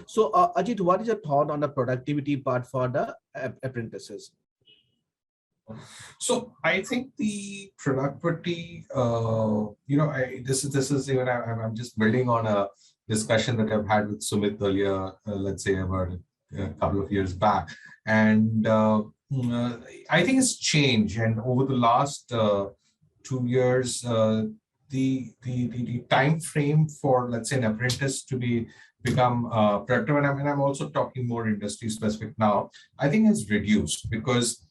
So, Ajit, what is your thought on the productivity part for the apprentices? So I think the productivity, this is even I'm just building on a discussion that I've had with Sumit earlier, let's say about a couple of years back, and I think it's changed. And over the last 2 years, the time frame for, let's say, an apprentice to become productive, and I'm also talking more industry specific now, I think has reduced because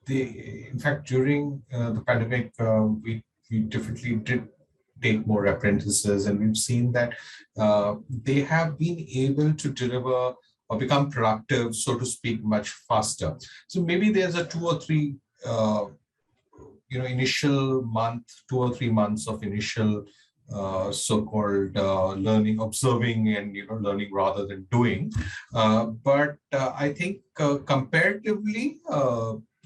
in fact, during the pandemic, we definitely did take more apprentices, and we've seen that they have been able to deliver or become productive, so to speak, much faster. So maybe there's a 2 or 3, initial month, 2 or 3 months of initial so-called learning, observing, and learning rather than doing. But I think comparatively,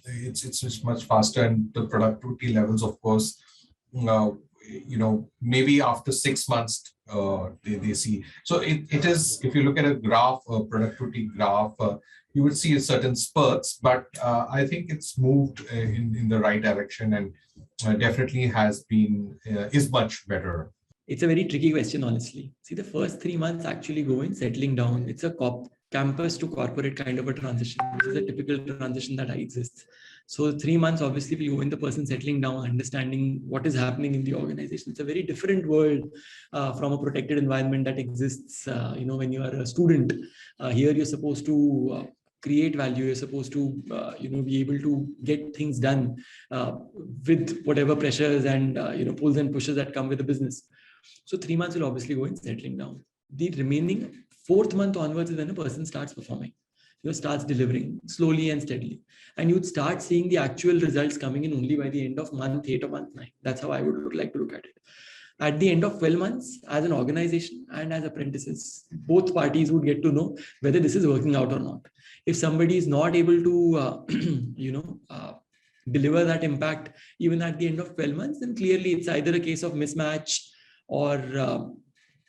it's much faster, and the productivity levels, of course, maybe after 6 months they see. So it is, if you look at a graph, a productivity graph, you would see a certain spurts, but I think it's moved in the right direction, and definitely is much better. It's a very tricky question, honestly. See, the first 3 months actually go in settling down. It's a campus to corporate kind of a transition, which is a typical transition that exists. So 3 months obviously will go in the person settling down, understanding what is happening in the organization. It's a very different world from a protected environment that exists, when you are a student. Here you're supposed to create value. You're supposed to, be able to get things done with whatever pressures and, pulls and pushes that come with the business. So 3 months will obviously go in settling down. The remaining 4th month onwards is when a person starts performing, starts delivering slowly and steadily. And you'd start seeing the actual results coming in only by the end of month 8 or month 9. That's how I would like to look at it. At the end of 12 months, as an organization and as apprentices, both parties would get to know whether this is working out or not. If somebody is not able to, deliver that impact even at the end of 12 months, then clearly it's either a case of mismatch, or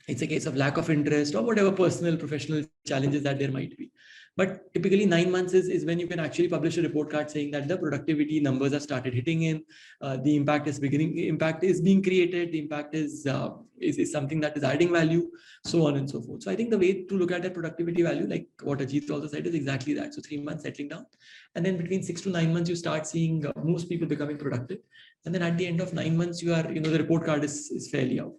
it's a case of lack of interest, or whatever personal, professional challenges that there might be. But typically 9 months is when you can actually publish a report card saying that the productivity numbers have started hitting in, the impact is being created, the impact is something that is adding value, so on and so forth. So I think the way to look at that productivity value, like what Ajit also said, is exactly that. So 3 months settling down, and then between 6 to 9 months, you start seeing most people becoming productive. And then at the end of 9 months, you are, the report card is fairly out.